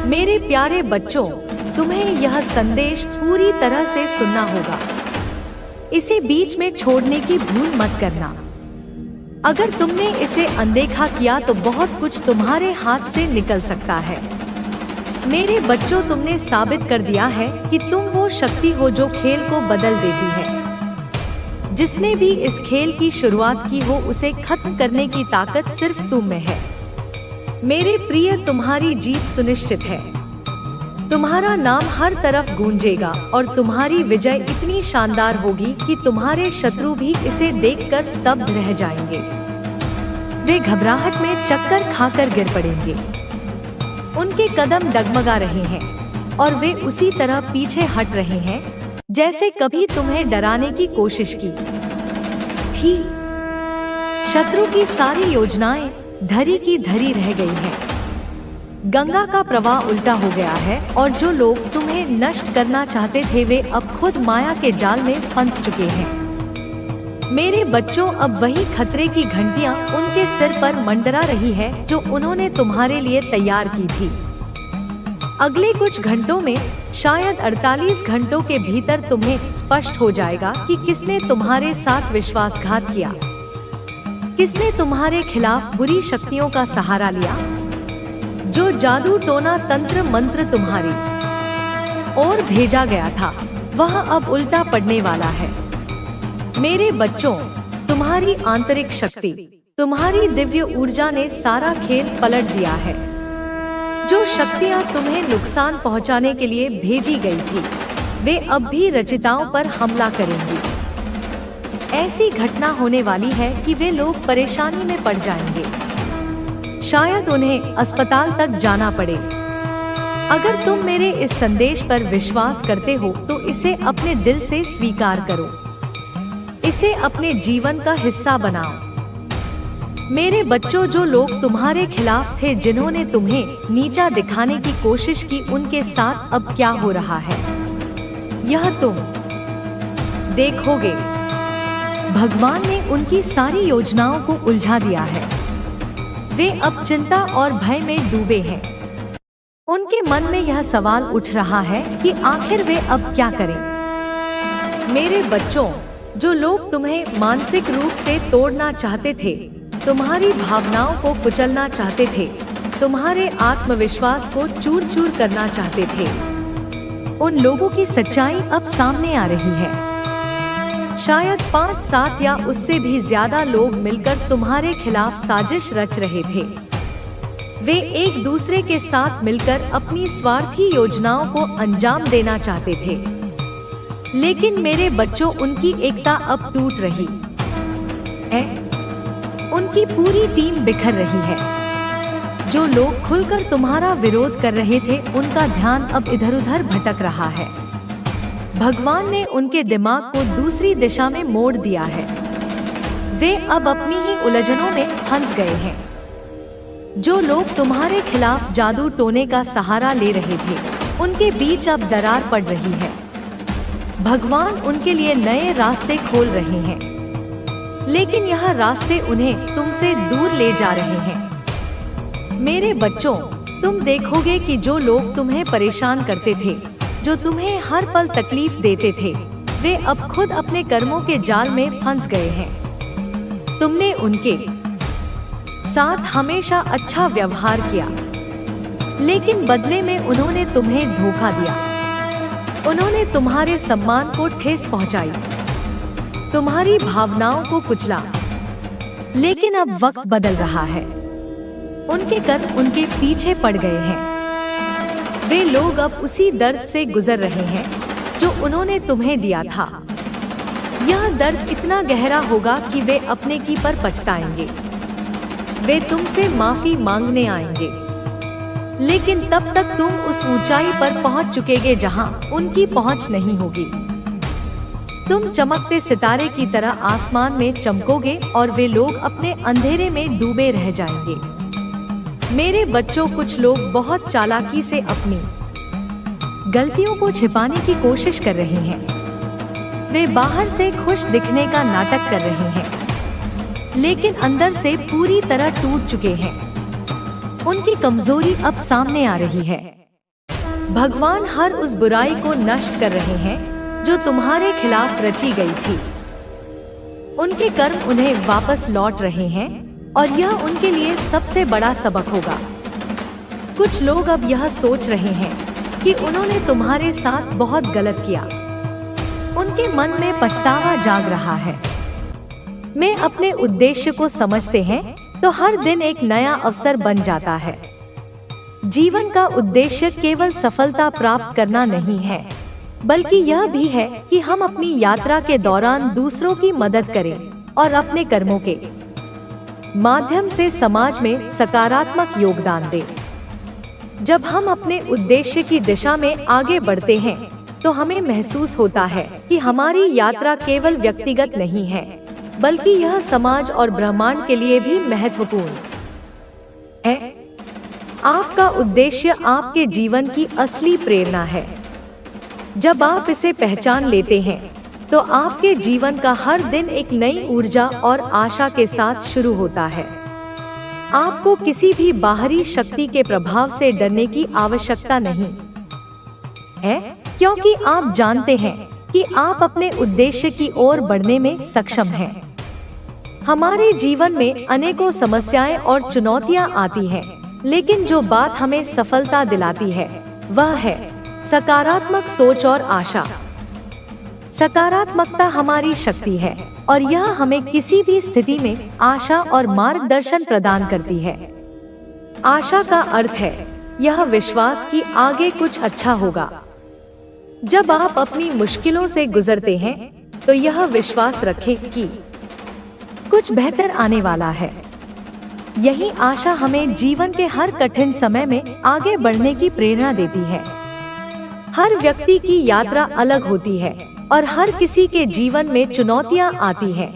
मेरे प्यारे बच्चों, तुम्हें यह संदेश पूरी तरह से सुनना होगा। इसे बीच में छोड़ने की भूल मत करना। अगर तुमने इसे अनदेखा किया तो बहुत कुछ तुम्हारे हाथ से निकल सकता है। मेरे बच्चों, तुमने साबित कर दिया है कि तुम वो शक्ति हो जो खेल को बदल देती है। जिसने भी इस खेल की शुरुआत की हो, उसे खत्म करने की ताकत सिर्फ तुम में है। मेरे प्रिय, तुम्हारी जीत सुनिश्चित है। तुम्हारा नाम हर तरफ गूंजेगा और तुम्हारी विजय इतनी शानदार होगी कि तुम्हारे शत्रु भी इसे देखकर स्तब्ध रह जाएंगे। वे घबराहट में चक्कर खाकर गिर पड़ेंगे। उनके कदम डगमगा रहे हैं और वे उसी तरह पीछे हट रहे हैं जैसे कभी तुम्हें डराने की कोशिश की थी। शत्रु की सारी योजनाएं धरी की धरी रह गई हैं। गंगा का प्रवाह उल्टा हो गया है और जो लोग तुम्हें नष्ट करना चाहते थे, वे अब खुद माया के जाल में फंस चुके हैं। मेरे बच्चों, अब वही खतरे की घंटियां उनके सिर पर मंडरा रही है जो उन्होंने तुम्हारे लिए तैयार की थी। अगले कुछ घंटों में, शायद 48 घंटों के भीतर तुम्हें स्पष्ट हो जाएगा कि किसने तुम्हारे साथ विश्वासघात किया, किसने तुम्हारे खिलाफ बुरी शक्तियों का सहारा लिया। जो जादू टोना तंत्र मंत्र तुम्हारी ओर भेजा गया था, वह अब उल्टा पड़ने वाला है। मेरे बच्चों, तुम्हारी आंतरिक शक्ति, तुम्हारी दिव्य ऊर्जा ने सारा खेल पलट दिया है। जो शक्तियां तुम्हें नुकसान पहुंचाने के लिए भेजी गई थी, वे अब भी रचिताओं पर हमला करेंगी। ऐसी घटना होने वाली है कि वे लोग परेशानी में पड़ जाएंगे। शायद उन्हें अस्पताल तक जाना पड़े। अगर तुम मेरे इस संदेश पर विश्वास करते हो तो इसे अपने दिल से स्वीकार करो। इसे अपने जीवन का हिस्सा बनाओ। मेरे बच्चों, जो लोग तुम्हारे खिलाफ थे, जिन्होंने तुम्हें नीचा दिखाने की कोशिश की, उनके साथ अब क्या हो रहा है, यह तुम देखोगे। भगवान ने उनकी सारी योजनाओं को उलझा दिया है। वे अब चिंता और भय में डूबे हैं। उनके मन में यह सवाल उठ रहा है कि आखिर वे अब क्या करें। मेरे बच्चों, जो लोग तुम्हें मानसिक रूप से तोड़ना चाहते थे, तुम्हारी भावनाओं को कुचलना चाहते थे, तुम्हारे आत्मविश्वास को चूर चूर करना चाहते थे, उन लोगों की सच्चाई अब सामने आ रही है। शायद 5-7 या उससे भी ज्यादा लोग मिलकर तुम्हारे खिलाफ साजिश रच रहे थे। वे एक दूसरे के साथ मिलकर अपनी स्वार्थी योजनाओं को अंजाम देना चाहते थे। लेकिन मेरे बच्चों, उनकी एकता अब टूट रही है। उनकी पूरी टीम बिखर रही है। जो लोग खुलकर तुम्हारा विरोध कर रहे थे, उनका ध्यान अब इधर उधर भटक रहा है। भगवान ने उनके दिमाग को दूसरी दिशा में मोड़ दिया है। वे अब अपनी ही उलझनों में फंस गए हैं। जो लोग तुम्हारे खिलाफ जादू टोने का सहारा ले रहे थे, उनके बीच अब दरार पड़ रही है। भगवान उनके लिए नए रास्ते खोल रहे हैं, लेकिन यह रास्ते उन्हें तुमसे दूर ले जा रहे हैं। मेरे बच्चों, तुम देखोगे कि जो लोग तुम्हें परेशान करते थे, जो तुम्हें हर पल तकलीफ देते थे, वे अब खुद अपने कर्मों के जाल में फंस गए हैं। तुमने उनके साथ हमेशा अच्छा व्यवहार किया, लेकिन बदले में उन्होंने तुम्हें धोखा दिया। उन्होंने तुम्हारे सम्मान को ठेस पहुंचाई, तुम्हारी भावनाओं को कुचला। लेकिन अब वक्त बदल रहा है। उनके कर्म उनके पीछे पड़ गए हैं। वे लोग अब उसी दर्द से गुजर रहे हैं जो उन्होंने तुम्हें दिया था। यह दर्द इतना गहरा होगा कि वे अपने की पर पछताएंगे। वे तुमसे माफी मांगने आएंगे, लेकिन तब तक तुम उस ऊंचाई पर पहुंच चुकेगे जहां उनकी पहुंच नहीं होगी। तुम चमकते सितारे की तरह आसमान में चमकोगे और वे लोग अपने अंधेरे में डूबे रह जाएंगे। मेरे बच्चों, कुछ लोग बहुत चालाकी से अपनी गलतियों को छिपाने की कोशिश कर रहे हैं। वे बाहर से खुश दिखने का नाटक कर रहे हैं, लेकिन अंदर से पूरी तरह टूट चुके हैं। उनकी कमजोरी अब सामने आ रही है। भगवान हर उस बुराई को नष्ट कर रहे हैं जो तुम्हारे खिलाफ रची गई थी। उनके कर्म उन्हें वापस लौट रहे हैं और यह उनके लिए सबसे बड़ा सबक होगा। कुछ लोग अब यह सोच रहे हैं कि उन्होंने तुम्हारे साथ बहुत गलत किया। उनके मन में पछतावा जाग रहा है। मैं अपने उद्देश्य को समझते हैं तो हर दिन एक नया अवसर बन जाता है। जीवन का उद्देश्य केवल सफलता प्राप्त करना नहीं है, बल्कि यह भी है कि हम अपनी यात्रा के दौरान दूसरों की मदद करें और अपने कर्मों के माध्यम से समाज में सकारात्मक योगदान दें। जब हम अपने उद्देश्य की दिशा में आगे बढ़ते हैं तो हमें महसूस होता है कि हमारी यात्रा केवल व्यक्तिगत नहीं है, बल्कि यह समाज और ब्रह्मांड के लिए भी महत्वपूर्ण है। आपका उद्देश्य आपके जीवन की असली प्रेरणा है। जब आप इसे पहचान लेते हैं तो आपके जीवन का हर दिन एक नई ऊर्जा और आशा के साथ शुरू होता है। आपको किसी भी बाहरी शक्ति के प्रभाव से डरने की आवश्यकता नहीं है, क्योंकि आप जानते हैं कि आप अपने उद्देश्य की ओर बढ़ने में सक्षम हैं। हमारे जीवन में अनेकों समस्याएं और चुनौतियां आती हैं, लेकिन जो बात हमें सफलता दिलाती है वह है सकारात्मक सोच और आशा। सकारात्मकता हमारी शक्ति है और यह हमें किसी भी स्थिति में आशा और मार्गदर्शन प्रदान करती है। आशा का अर्थ है यह विश्वास कि आगे कुछ अच्छा होगा। जब आप अपनी मुश्किलों से गुजरते हैं तो यह विश्वास रखें कि कुछ बेहतर आने वाला है। यही आशा हमें जीवन के हर कठिन समय में आगे बढ़ने की प्रेरणा देती है। हर व्यक्ति की यात्रा अलग होती है और हर किसी के जीवन में चुनौतियां आती हैं,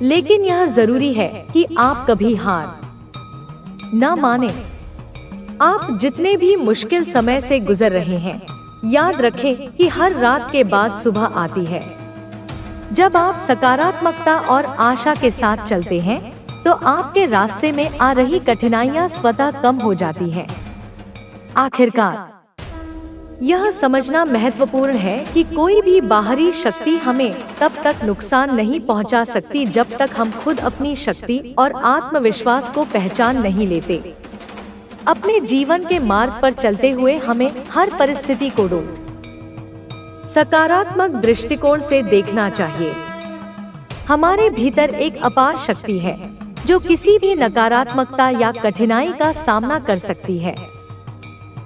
लेकिन यह जरूरी है कि आप कभी हार न माने। आप जितने भी मुश्किल समय से गुजर रहे हैं, याद रखें कि हर रात के बाद सुबह आती है। जब आप सकारात्मकता और आशा के साथ चलते हैं तो आपके रास्ते में आ रही कठिनाइयां स्वतः कम हो जाती हैं। आखिरकार यह समझना महत्वपूर्ण है कि कोई भी बाहरी शक्ति हमें तब तक नुकसान नहीं पहुंचा सकती जब तक हम खुद अपनी शक्ति और आत्मविश्वास को पहचान नहीं लेते। अपने जीवन के मार्ग पर चलते हुए हमें हर परिस्थिति को सकारात्मक दृष्टिकोण से देखना चाहिए। हमारे भीतर एक अपार शक्ति है जो किसी भी नकारात्मकता या कठिनाई का सामना कर सकती है।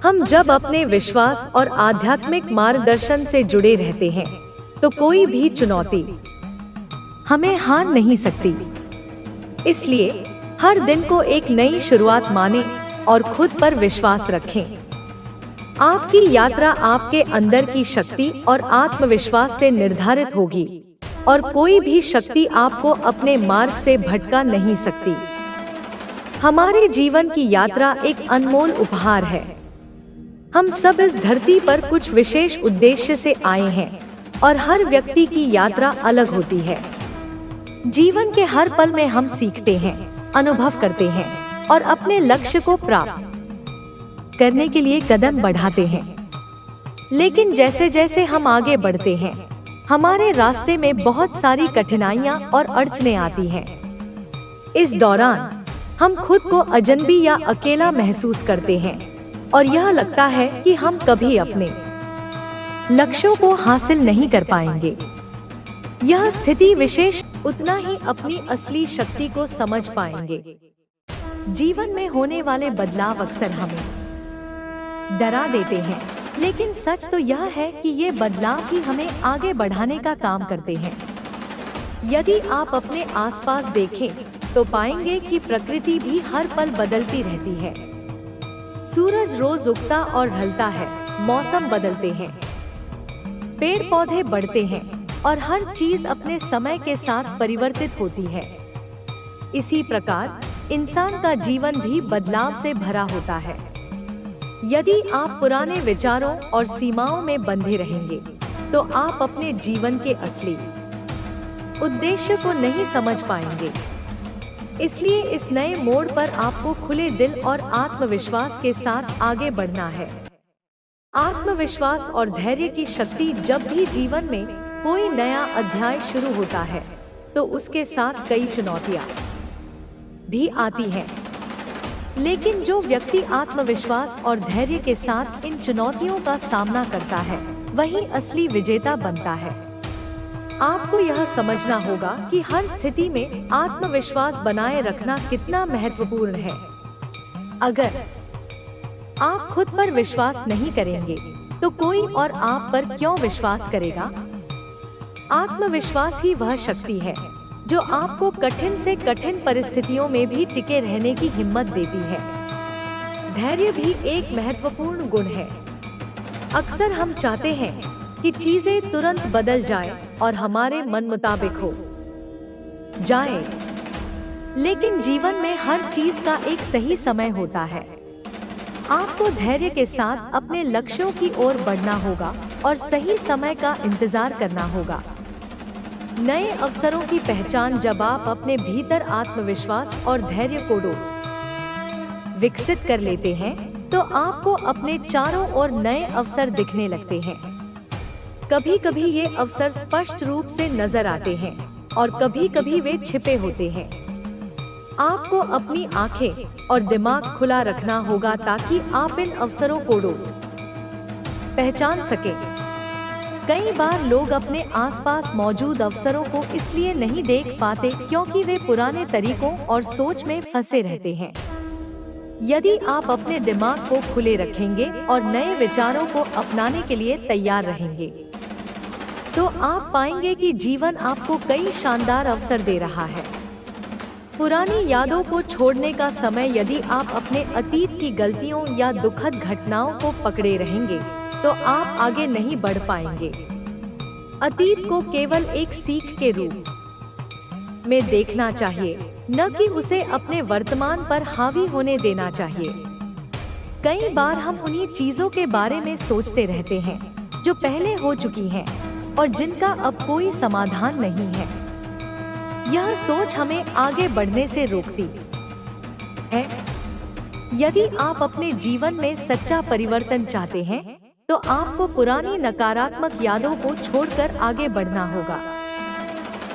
हम जब अपने विश्वास और आध्यात्मिक मार्गदर्शन से जुड़े रहते हैं तो कोई भी चुनौती हमें हार नहीं सकती। इसलिए हर दिन को एक नई शुरुआत माने और खुद पर विश्वास रखें। आपकी यात्रा आपके अंदर की शक्ति और आत्मविश्वास से निर्धारित होगी और कोई भी शक्ति आपको अपने मार्ग से भटका नहीं सकती। हमारे जीवन की यात्रा एक अनमोल उपहार है। हम सब इस धरती पर कुछ विशेष उद्देश्य से आए हैं और हर व्यक्ति की यात्रा अलग होती है। जीवन के हर पल में हम सीखते हैं, अनुभव करते हैं और अपने लक्ष्य को प्राप्त करने के लिए कदम बढ़ाते हैं। लेकिन जैसे जैसे हम आगे बढ़ते हैं, हमारे रास्ते में बहुत सारी कठिनाइयां और अड़चनें आती हैं। इस दौरान हम खुद को अजनबी या अकेला महसूस करते हैं और यह लगता है कि हम कभी अपने लक्ष्यों को हासिल नहीं कर पाएंगे। यह स्थिति विशेष उतना ही अपनी असली शक्ति को समझ पाएंगे। जीवन में होने वाले बदलाव अक्सर हमें डरा देते हैं, लेकिन सच तो यह है कि ये बदलाव ही हमें आगे बढ़ाने का काम करते हैं। यदि आप अपने आसपास देखें तो पाएंगे कि प्रकृति भी हर पल बदलती रहती है। सूरज रोज उगता और ढलता है, मौसम बदलते हैं, पेड़ पौधे बढ़ते हैं और हर चीज अपने समय के साथ परिवर्तित होती है। इसी प्रकार इंसान का जीवन भी बदलाव से भरा होता है। यदि आप पुराने विचारों और सीमाओं में बंधे रहेंगे तो आप अपने जीवन के असली उद्देश्य को नहीं समझ पाएंगे। इसलिए इस नए मोड़ पर आपको खुले दिल और आत्मविश्वास के साथ आगे बढ़ना है। आत्मविश्वास और धैर्य की शक्ति जब भी जीवन में कोई नया अध्याय शुरू होता है तो उसके साथ कई चुनौतियां भी आती हैं। लेकिन जो व्यक्ति आत्मविश्वास और धैर्य के साथ इन चुनौतियों का सामना करता है वही असली विजेता बनता है। आपको यह समझना होगा कि हर स्थिति में आत्मविश्वास बनाए रखना कितना महत्वपूर्ण है। अगर आप खुद पर विश्वास नहीं करेंगे तो कोई और आप पर क्यों विश्वास करेगा? आत्मविश्वास ही वह शक्ति है जो आपको कठिन से कठिन परिस्थितियों में भी टिके रहने की हिम्मत देती है। धैर्य भी एक महत्वपूर्ण गुण है। अक्सर हम चाहते हैं कि चीजें तुरंत बदल जाएं और हमारे मन मुताबिक हो जाए, लेकिन जीवन में हर चीज का एक सही समय होता है। आपको धैर्य के साथ अपने लक्ष्यों की ओर बढ़ना होगा और सही समय का इंतजार करना होगा। नए अवसरों की पहचान जब आप अपने भीतर आत्मविश्वास और धैर्य को विकसित कर लेते हैं तो आपको अपने चारों ओर नए अवसर दिखने लगते हैं। कभी कभी ये अवसर स्पष्ट रूप से नजर आते हैं और कभी कभी वे छिपे होते हैं। आपको अपनी आंखें और दिमाग खुला रखना होगा ताकि आप इन अवसरों को पहचान सकें। कई बार लोग अपने आसपास मौजूद अवसरों को इसलिए नहीं देख पाते क्योंकि वे पुराने तरीकों और सोच में फंसे रहते हैं। यदि आप अपने दिमाग को खुले रखेंगे और नए विचारों को अपनाने के लिए तैयार रहेंगे तो आप पाएंगे कि जीवन आपको कई शानदार अवसर दे रहा है। पुरानी यादों को छोड़ने का समय। यदि आप अपने अतीत की गलतियों या दुखद घटनाओं को पकड़े रहेंगे तो आप आगे नहीं बढ़ पाएंगे। अतीत को केवल एक सीख के रूप में देखना चाहिए, न कि उसे अपने वर्तमान पर हावी होने देना चाहिए। कई बार हम उन्हीं चीजों के बारे में सोचते रहते हैं जो पहले हो चुकी हैं और जिनका अब कोई समाधान नहीं है। यह सोच हमें आगे बढ़ने से रोकती है। यदि आप अपने जीवन में सच्चा परिवर्तन चाहते हैं तो आपको पुरानी नकारात्मक यादों को छोड़कर आगे बढ़ना होगा।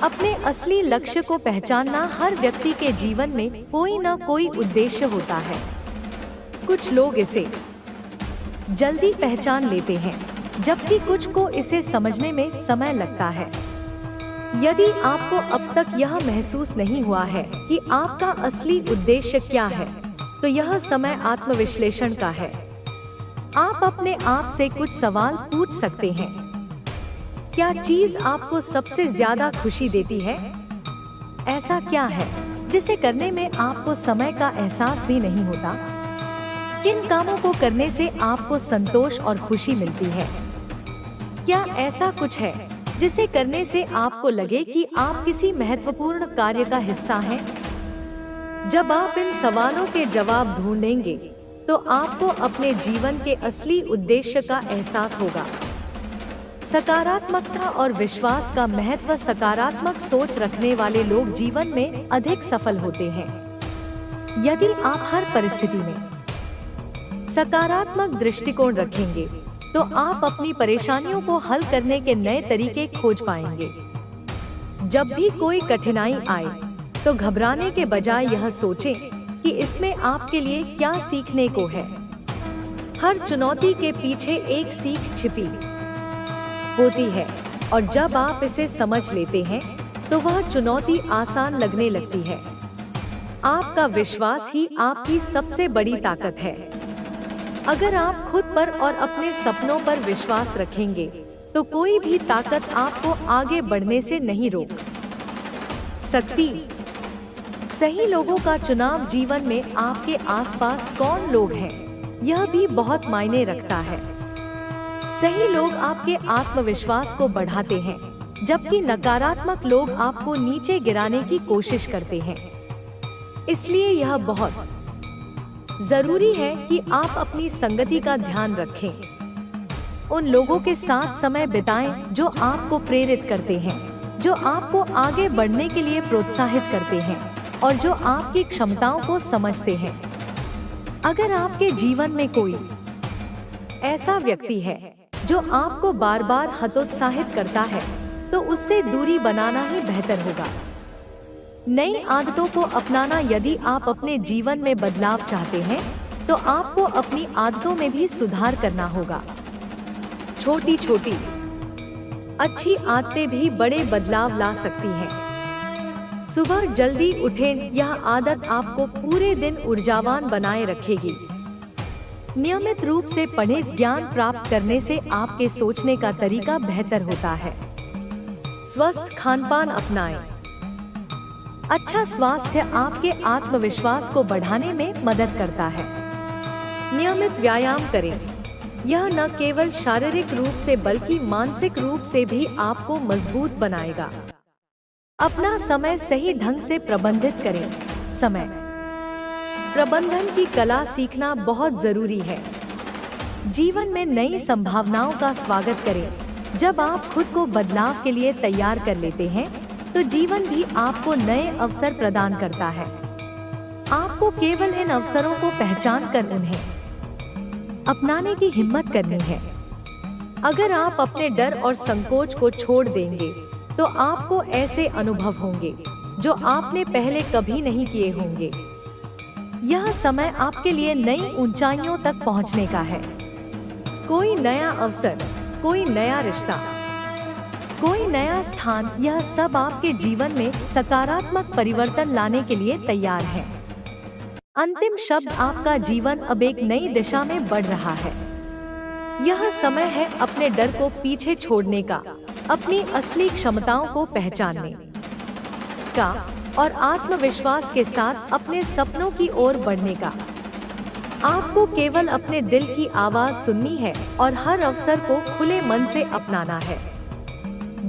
अपने असली लक्ष्य को पहचानना। हर व्यक्ति के जीवन में कोई न कोई उद्देश्य होता है। कुछ लोग इसे जल्दी पहचान लेते हैं जबकि कुछ को इसे समझने में समय लगता है। यदि आपको अब तक यह महसूस नहीं हुआ है कि आपका असली उद्देश्य क्या है तो यह समय आत्मविश्लेषण का है। आप अपने आप से कुछ सवाल पूछ सकते हैं। क्या चीज आपको सबसे ज्यादा खुशी देती है? ऐसा क्या है जिसे करने में आपको समय का एहसास भी नहीं होता? किन कामों को करने से आपको संतोष और खुशी मिलती है? क्या ऐसा कुछ है जिसे करने से आपको लगे कि आप किसी महत्वपूर्ण कार्य का हिस्सा हैं? जब आप इन सवालों के जवाब ढूंढेंगे तो आपको अपने जीवन के असली उद्देश्य का एहसास होगा। सकारात्मकता और विश्वास का महत्व। सकारात्मक सोच रखने वाले लोग जीवन में अधिक सफल होते हैं। यदि आप हर परिस्थिति में सकारात्मक दृष्टिकोण रखेंगे तो आप अपनी परेशानियों को हल करने के नए तरीके खोज पाएंगे। जब भी कोई कठिनाई आए तो घबराने के बजाय यह सोचें कि इसमें आपके लिए क्या सीखने को है। हर चुनौती के पीछे एक सीख छिपी होती है और जब आप इसे समझ लेते हैं तो वह चुनौती आसान लगने लगती है। आपका विश्वास ही आपकी सबसे बड़ी ताकत है। अगर आप खुद पर और अपने सपनों पर विश्वास रखेंगे तो कोई भी ताकत आपको आगे बढ़ने से नहीं रोक सकती। सही लोगों का चुनाव। जीवन में आपके आसपास कौन लोग हैं यह भी बहुत मायने रखता है। सही लोग आपके आत्मविश्वास को बढ़ाते हैं जबकि नकारात्मक लोग आपको नीचे गिराने की कोशिश करते हैं। इसलिए यह बहुत जरूरी है कि आप अपनी संगति का ध्यान रखें। उन लोगों के साथ समय बिताएं जो आपको प्रेरित करते हैं, जो आपको आगे बढ़ने के लिए प्रोत्साहित करते हैं और जो आपकी क्षमताओं को समझते हैं। अगर आपके जीवन में कोई ऐसा व्यक्ति है जो आपको बार बार हतोत्साहित करता है, तो उससे दूरी बनाना ही बेहतर होगा। नई आदतों को अपनाना। यदि आप अपने जीवन में बदलाव चाहते हैं, तो आपको अपनी आदतों में भी सुधार करना होगा। छोटी छोटी अच्छी आदतें भी बड़े बदलाव ला सकती हैं। सुबह जल्दी उठें। यह आदत आपको पूरे दिन ऊर्जावान बनाए रखेगी। नियमित रूप से पढ़ें। ज्ञान प्राप्त करने से आपके सोचने का तरीका बेहतर होता है। स्वस्थ खानपान अपनाएं। अच्छा स्वास्थ्य आपके आत्मविश्वास को बढ़ाने में मदद करता है। नियमित व्यायाम करें। यह न केवल शारीरिक रूप से बल्कि मानसिक रूप से भी आपको मजबूत बनाएगा। अपना समय सही ढंग से प्रबंधित करें। समय प्रबंधन की कला सीखना बहुत जरूरी है। जीवन में नई संभावनाओं का स्वागत करें। जब आप खुद को बदलाव के लिए तैयार कर लेते हैं, तो जीवन भी आपको नए अवसर प्रदान करता है। आपको केवल इन अवसरों को पहचान कर उन्हें अपनाने की हिम्मत करनी है। अगर आप अपने डर और संकोच को छोड़ देंगे, तो आपको ऐसे अनुभव होंगे जो आपने पहले कभी नहीं किए होंगे। यह समय आपके लिए नई ऊंचाइयों तक पहुंचने का है। कोई नया अवसर, कोई नया रिश्ता, कोई नया स्थान, यह सब आपके जीवन में सकारात्मक परिवर्तन लाने के लिए तैयार है। अंतिम शब्द, आपका जीवन अब एक नई दिशा में बढ़ रहा है। यह समय है अपने डर को पीछे छोड़ने का, अपनी असली क्षमताओं को पहचानने का और आत्मविश्वास के साथ अपने सपनों की ओर बढ़ने का। आपको केवल अपने दिल की आवाज सुननी है और हर अवसर को खुले मन से अपनाना है।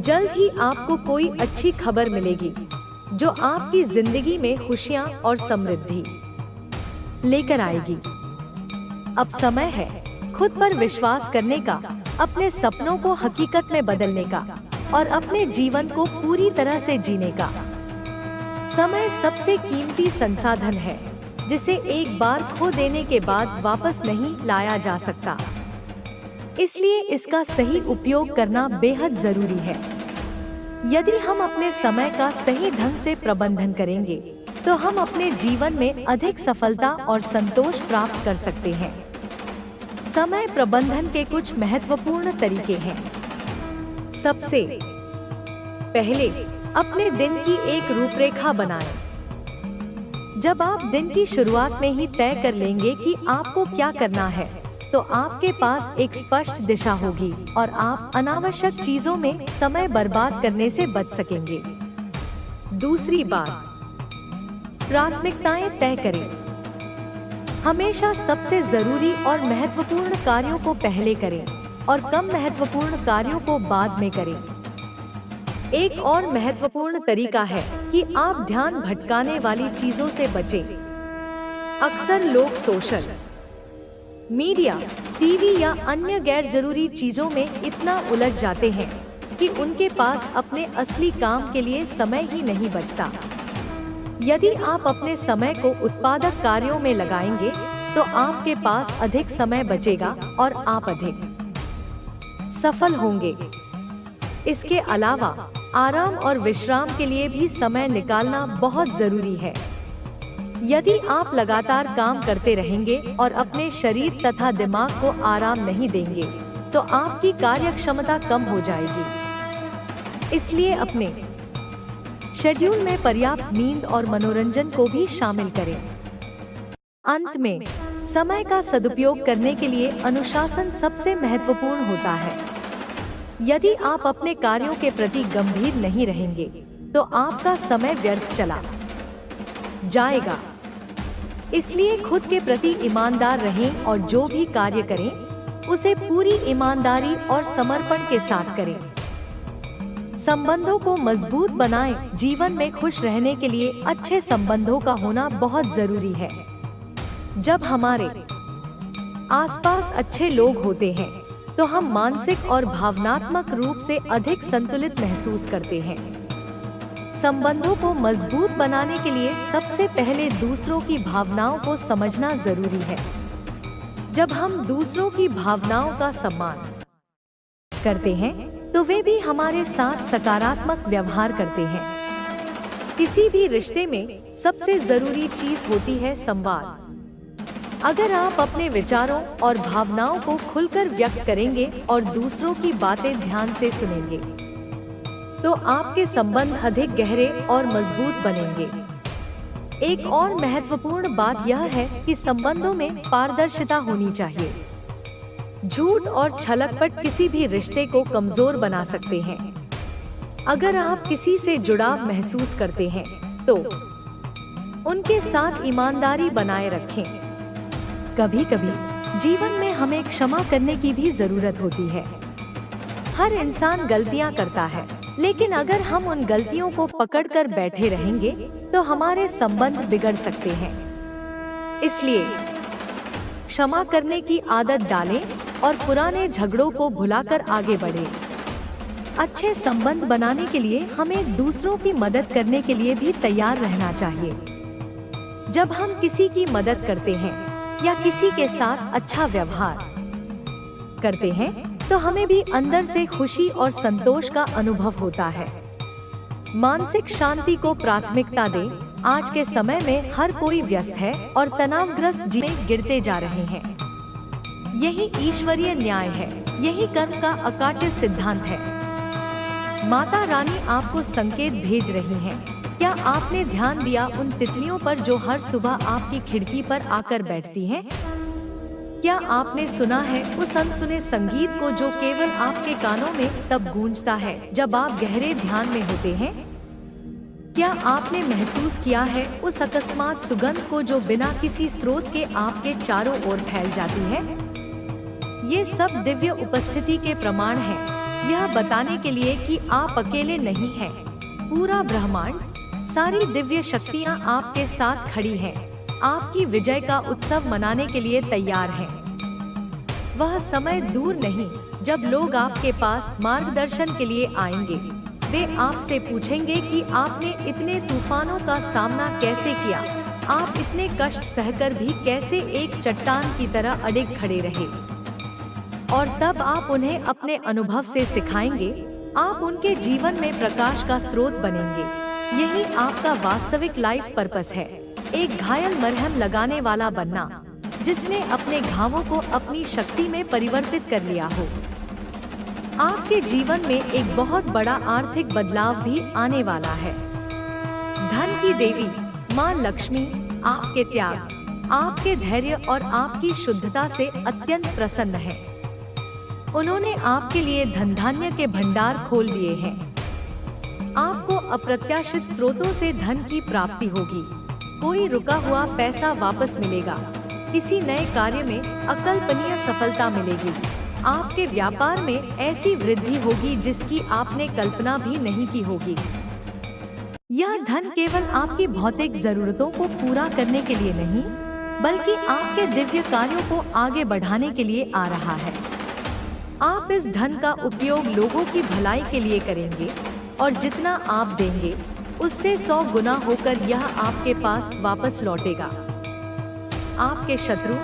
जल्द ही आपको कोई अच्छी खबर मिलेगी जो आपकी जिंदगी में खुशियां और समृद्धि लेकर आएगी। अब समय है खुद पर विश्वास करने का, अपने सपनों को हकीकत में बदलने का और अपने जीवन को पूरी तरह से जीने का। समय सबसे कीमती संसाधन है, जिसे एक बार खो देने के बाद वापस नहीं लाया जा सकता। इसलिए इसका सही उपयोग करना बेहद जरूरी है। यदि हम अपने समय का सही ढंग से प्रबंधन करेंगे, तो हम अपने जीवन में अधिक सफलता और संतोष प्राप्त कर सकते हैं। समय प्रबंधन के कुछ महत्वपूर्ण तरीके हैं। सबसे पहले, अपने दिन की एक रूपरेखा बनाएं। जब आप दिन की शुरुआत में ही तय कर लेंगे कि आपको क्या करना है, तो आपके पास एक स्पष्ट दिशा होगी और आप अनावश्यक चीजों में समय बर्बाद करने से बच सकेंगे। दूसरी बात, प्राथमिकताएं तय करें। हमेशा सबसे जरूरी और महत्वपूर्ण कार्यों को पहले करें और कम महत्वपूर्ण कार्यों को बाद में करें। एक और महत्वपूर्ण तरीका है कि आप ध्यान भटकाने वाली चीजों से बचें। अक्सर लोग सोशल मीडिया, टीवी या अन्य गैर जरूरी चीजों में इतना उलझ जाते हैं कि उनके पास अपने असली काम के लिए समय ही नहीं बचता। यदि आप अपने समय को उत्पादक कार्यों में लगाएंगे, तो आपके पास अधिक समय बचेगा और आप अधिक सफल होंगे। इसके अलावा आराम और विश्राम के लिए भी समय निकालना बहुत जरूरी है। यदि आप लगातार काम करते रहेंगे और अपने शरीर तथा दिमाग को आराम नहीं देंगे, तो आपकी कार्यक्षमता कम हो जाएगी। इसलिए अपने शेड्यूल में पर्याप्त नींद और मनोरंजन को भी शामिल करें। अंत में, समय का सदुपयोग करने के लिए अनुशासन सबसे महत्वपूर्ण होता है। यदि आप अपने कार्यों के प्रति गंभीर नहीं रहेंगे, तो आपका समय व्यर्थ चला जाएगा। इसलिए खुद के प्रति ईमानदार रहें और जो भी कार्य करें, उसे पूरी ईमानदारी और समर्पण के साथ करें। संबंधों को मजबूत बनाएं। जीवन में खुश रहने के लिए अच्छे संबंधों का होना बहुत जरूरी है। जब हमारे आसपास अच्छे लोग होते हैं, तो हम मानसिक और भावनात्मक रूप से अधिक संतुलित महसूस करते हैं। संबंधों को मजबूत बनाने के लिए सबसे पहले दूसरों की भावनाओं को समझना जरूरी है। जब हम दूसरों की भावनाओं का सम्मान करते हैं तो वे भी हमारे साथ सकारात्मक व्यवहार करते हैं। किसी भी रिश्ते में सबसे जरूरी चीज होती है संवाद। अगर आप अपने विचारों और भावनाओं को खुलकर व्यक्त करेंगे और दूसरों की बातें ध्यान से सुनेंगे, तो आपके संबंध अधिक गहरे और मजबूत बनेंगे। एक और महत्वपूर्ण बात यह है कि संबंधों में पारदर्शिता होनी चाहिए। झूठ और छलकपट किसी भी रिश्ते को कमजोर बना सकते हैं। अगर आप किसी से जुड़ाव महसूस करते हैं तो उनके साथ ईमानदारी बनाए रखें। कभी कभी जीवन में हमें क्षमा करने की भी जरूरत होती है। हर इंसान गलतियां करता है, लेकिन अगर हम उन गलतियों को पकड़कर बैठे रहेंगे तो हमारे संबंध बिगड़ सकते हैं। इसलिए क्षमा करने की आदत डालें और पुराने झगड़ों को भुलाकर आगे बढ़ें। अच्छे संबंध बनाने के लिए हमें दूसरों की मदद करने के लिए भी तैयार रहना चाहिए। जब हम किसी की मदद करते हैं या किसी के साथ अच्छा व्यवहार करते हैं तो हमें भी अंदर से खुशी और संतोष का अनुभव होता है। मानसिक शांति को प्राथमिकता दें। आज के समय में हर कोई व्यस्त है और तनावग्रस्त जीवन में गिरते जा रहे हैं। यही ईश्वरीय न्याय है, यही कर्म का अकाट्य सिद्धांत है। माता रानी आपको संकेत भेज रही हैं। क्या आपने ध्यान दिया उन तितलियों पर जो हर सुबह आपकी खिड़की पर आकर बैठती हैं? क्या आपने सुना है उस अनसुने संगीत को जो केवल आपके कानों में तब गूंजता है जब आप गहरे ध्यान में होते हैं? क्या आपने महसूस किया है उस अकस्मात सुगंध को जो बिना किसी स्रोत के आपके चारों ओर फैल जाती है? ये सब दिव्य उपस्थिति के प्रमाण हैं, यह बताने के लिए कि आप अकेले नहीं हैं। पूरा ब्रह्मांड, सारी दिव्य शक्तियाँ आपके साथ खड़ी हैं, आपकी विजय का उत्सव मनाने के लिए तैयार हैं। वह समय दूर नहीं जब लोग आपके पास मार्गदर्शन के लिए आएंगे। वे आपसे पूछेंगे कि आपने इतने तूफानों का सामना कैसे किया, आप इतने कष्ट सहकर भी कैसे एक चट्टान की तरह अडिग खड़े रहे। और तब आप उन्हें अपने अनुभव से सिखाएंगे, आप उनके जीवन में प्रकाश का स्रोत बनेंगे। यही आपका वास्तविक लाइफ पर्पस है, एक घायल मरहम लगाने वाला बनना, जिसने अपने घावों को अपनी शक्ति में परिवर्तित कर लिया हो। आपके जीवन में एक बहुत बड़ा आर्थिक बदलाव भी आने वाला है। धन की देवी माँ लक्ष्मी आपके त्याग, आपके धैर्य और आपकी शुद्धता से अत्यंत प्रसन्न है। उन्होंने आपके लिए धन धान्य के भंडार खोल दिए हैं। आपको अप्रत्याशित स्रोतों से धन की प्राप्ति होगी। कोई रुका हुआ पैसा वापस मिलेगा। किसी नए कार्य में अकल्पनीय सफलता मिलेगी। आपके व्यापार में ऐसी वृद्धि होगी जिसकी आपने कल्पना भी नहीं की होगी। यह धन केवल आपकी भौतिक जरूरतों को पूरा करने के लिए नहीं, बल्कि आपके दिव्य कार्यों को आगे बढ़ाने के लिए आ रहा है। आप इस धन का उपयोग लोगों की भलाई के लिए करेंगे और जितना आप देंगे उससे 100 गुना होकर यह आपके पास वापस लौटेगा। आपके शत्रु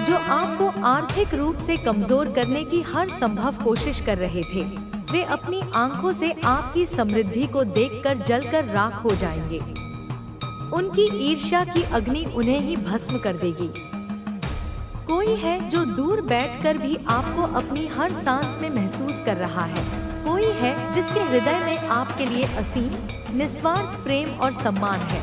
जो आपको आर्थिक रूप से कमजोर करने की हर संभव कोशिश कर रहे थे, वे अपनी आंखों से आपकी समृद्धि को देखकर जलकर राख हो जाएंगे। उनकी ईर्ष्या की अग्नि उन्हें ही भस्म कर देगी। कोई है जो दूर बैठकर भी आपको अपनी हर सांस में महसूस कर रहा है। कोई है जिसके हृदय में आपके लिए असीम निस्वार्थ प्रेम और सम्मान है।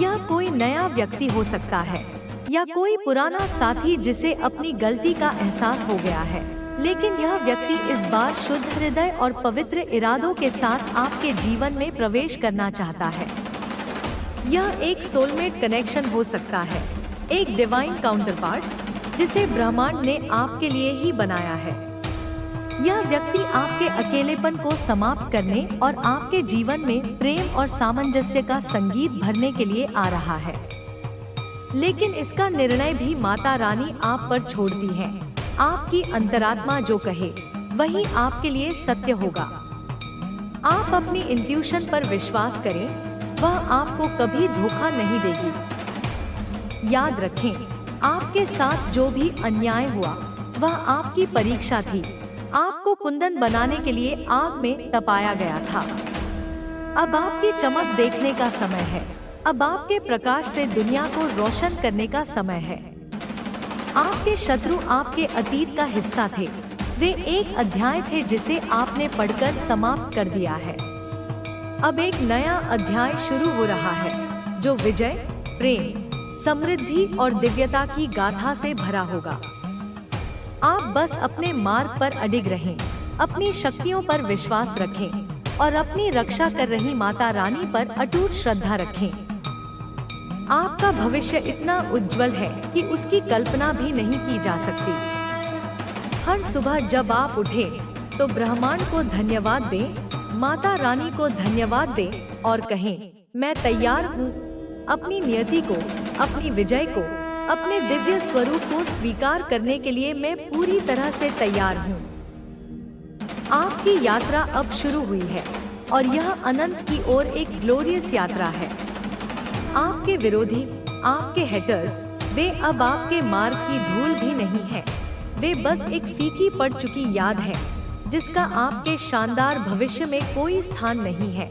यह कोई नया व्यक्ति हो सकता है या कोई पुराना साथी जिसे अपनी गलती का एहसास हो गया है, लेकिन यह व्यक्ति इस बार शुद्ध हृदय और पवित्र इरादों के साथ आपके जीवन में प्रवेश करना चाहता है। यह एक सोलमेट कनेक्शन हो सकता है, एक डिवाइन काउंटरपार्ट जिसे ब्रह्मांड ने आपके लिए ही बनाया है। यह व्यक्ति आपके अकेलेपन को समाप्त करने और आपके जीवन में प्रेम और सामंजस्य का संगीत भरने के लिए आ रहा है। लेकिन इसका निर्णय भी माता रानी आप पर छोड़ती है। आपकी अंतरात्मा जो कहे वही आपके लिए सत्य होगा। आप अपनी इंट्यूशन पर विश्वास करें, वह आपको कभी धोखा नहीं देगी। याद रखें, आपके साथ जो भी अन्याय हुआ वह आपकी परीक्षा थी। आपको कुंदन बनाने के लिए आग में तपाया गया था। अब आपकी चमक देखने का समय है। अब आपके प्रकाश से दुनिया को रोशन करने का समय है। आपके शत्रु आपके अतीत का हिस्सा थे। वे एक अध्याय थे जिसे आपने पढ़कर समाप्त कर दिया है। अब एक नया अध्याय शुरू हो रहा है जो विजय, प्रेम, समृद्धि और दिव्यता की गाथा से भरा होगा। आप बस अपने मार्ग पर अडिग रहें, अपनी शक्तियों पर विश्वास रखें और अपनी रक्षा कर रही माता रानी पर अटूट श्रद्धा रखें। आपका भविष्य इतना उज्जवल है कि उसकी कल्पना भी नहीं की जा सकती। हर सुबह जब आप उठें तो ब्रह्मांड को धन्यवाद दें, माता रानी को धन्यवाद दें और कहें, मैं तैयार हूँ। अपनी नियति को, अपनी विजय को, अपने दिव्य स्वरूप को स्वीकार करने के लिए मैं पूरी तरह से तैयार हूँ। आपकी यात्रा अब शुरू हुई है और यह अनंत की ओर एक ग्लोरियस यात्रा है। आपके विरोधी, आपके हेटर्स, वे अब आपके मार्ग की धूल भी नहीं है। वे बस एक फीकी पड़ चुकी याद है जिसका आपके शानदार भविष्य में कोई स्थान नहीं है।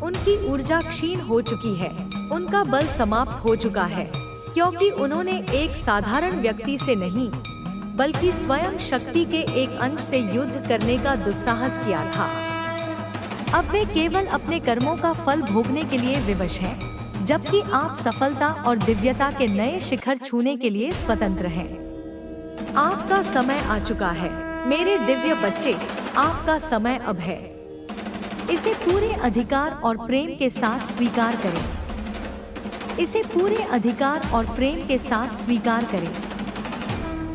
उनकी ऊर्जा क्षीण हो चुकी है, उनका बल समाप्त हो चुका है, क्योंकि उन्होंने एक साधारण व्यक्ति से नहीं बल्कि स्वयं शक्ति के एक अंश से युद्ध करने का दुस्साहस किया था। अब वे केवल अपने कर्मों का फल भोगने के लिए विवश हैं, जबकि आप सफलता और दिव्यता के नए शिखर छूने के लिए स्वतंत्र हैं। आपका समय आ चुका है मेरे दिव्य बच्चे, आपका समय अब है। इसे पूरे अधिकार और प्रेम के साथ स्वीकार करें। इसे पूरे अधिकार और प्रेम के साथ स्वीकार करें।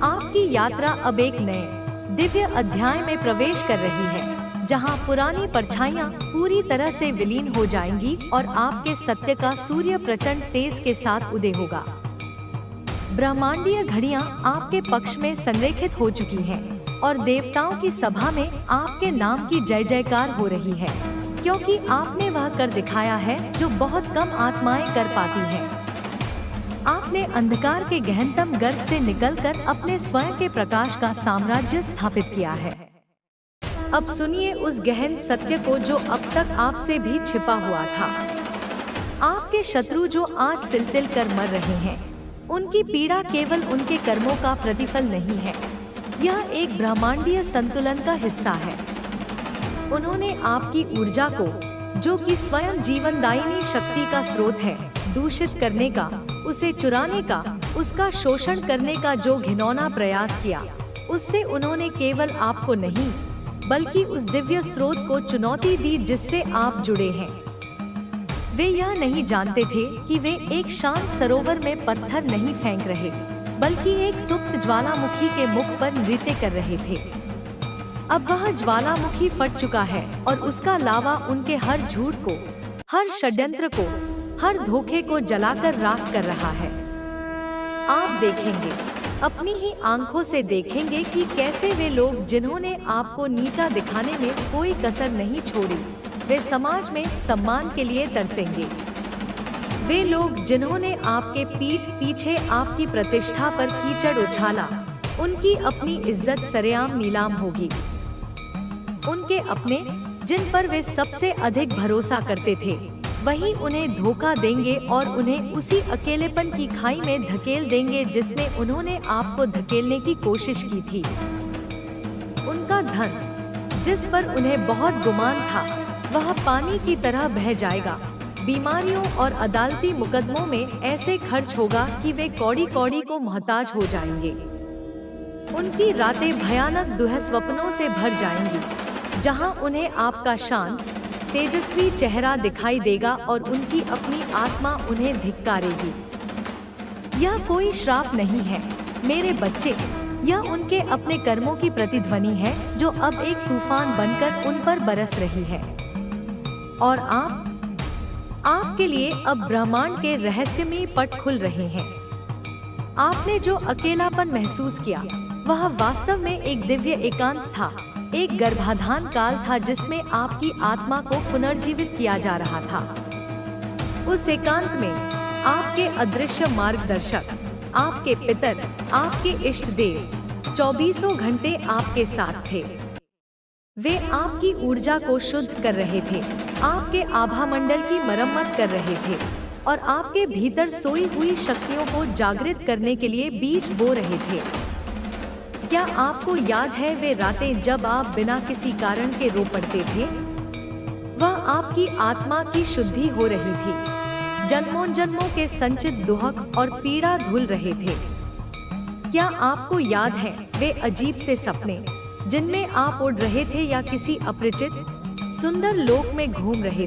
आपकी यात्रा अब एक नए दिव्य अध्याय में प्रवेश कर रही है, जहां पुरानी परछाइयां पूरी तरह से विलीन हो जाएंगी और आपके सत्य का सूर्य प्रचंड तेज के साथ उदय होगा। ब्रह्मांडीय घड़ियां आपके पक्ष में संरेखित हो चुकी हैं और देवताओं की सभा में आपके नाम की जय जयकार हो रही है, क्योंकि आपने वह कर दिखाया है जो बहुत कम आत्माएं कर पाती हैं। आपने अंधकार के गहनतम गर्त से निकलकर अपने स्वयं के प्रकाश का साम्राज्य स्थापित किया है। अब सुनिए उस गहन सत्य को जो अब तक आपसे भी छिपा हुआ था। आपके शत्रु जो आज तिल तिल कर मर रहे हैं, उनकी पीड़ा केवल उनके कर्मों का प्रतिफल नहीं है, यह एक ब्रह्मांडीय संतुलन का हिस्सा है। उन्होंने आपकी ऊर्जा को, जो कि स्वयं जीवनदायिनी शक्ति का स्रोत है, दूषित करने का, उसे चुराने का, उसका शोषण करने का जो घिनौना प्रयास किया, उससे उन्होंने केवल आपको नहीं बल्कि उस दिव्य स्रोत को चुनौती दी जिससे आप जुड़े हैं। वे यह नहीं जानते थे कि वे एक शांत सरोवर में पत्थर नहीं फेंक रहे, बल्कि एक सुप्त ज्वालामुखी के मुख पर नृत्य कर रहे थे। अब वह ज्वालामुखी फट चुका है और उसका लावा उनके हर झूठ को, हर षड्यंत्र को, हर धोखे को जलाकर राख कर रहा है। आप देखेंगे, अपनी ही आंखों से देखेंगे कि कैसे वे लोग जिन्होंने आपको नीचा दिखाने में कोई कसर नहीं छोड़ी, वे समाज में सम्मान के लिए तरसेंगे। वे लोग जिन्होंने आपके पीठ पीछे आपकी प्रतिष्ठा पर कीचड़ उछाला, उनकी अपनी इज्जत सरेआम नीलाम होगी। उनके अपने, जिन पर वे सबसे अधिक भरोसा करते थे, वही उन्हें धोखा देंगे और उन्हें उसी अकेलेपन की खाई में धकेल देंगे जिसमें उन्होंने आपको धकेलने की कोशिश की थी। उनका धन, जिस पर उन्हें बहुत गुमान था, वह पानी की तरह बह जाएगा। बीमारियों और अदालती मुकदमों में ऐसे खर्च होगा कि वे कौड़ी कौड़ी को मोहताज हो जाएंगे। उनकी रातें भयानक दुःस्वप्नों से भर जाएंगी, जहां उन्हें आपका शांत, तेजस्वी चेहरा दिखाई देगा और उनकी अपनी आत्मा उन्हें धिक्कारेगी। यह कोई श्राप नहीं है मेरे बच्चे, यह उनके अपने कर्मों की प्रतिध्वनि है जो अब एक तूफान बनकर उन पर बरस रही है। और आपके लिए अब ब्रह्मांड के रहस्यमयी पट खुल रहे हैं। आपने जो अकेलापन महसूस किया, वह वास्तव में एक दिव्य एकांत था, एक गर्भाधान काल था जिसमें आपकी आत्मा को पुनर्जीवित किया जा रहा था। उस एकांत में आपके अदृश्य मार्गदर्शक, आपके पितर, आपके इष्ट देव 24 घंटे आपके साथ थे। वे आपकी ऊर्जा को शुद्ध कर रहे थे, आपके आभा मंडल की मरम्मत कर रहे थे और आपके भीतर सोई हुई शक्तियों को जागृत करने के लिए बीज बो रहे थे। क्या आपको याद है वे रातें जब आप बिना किसी कारण के रो पड़ते थे? वह आपकी आत्मा की शुद्धि हो रही थी। जन्मों जन्मों के संचित दुहक और पीड़ा धुल रहे थे। क्या आपको याद है वे अजीब से सपने जिनमें आप उड़ रहे थे या किसी अपरिचित सुंदर लोक में घूम रहे थे?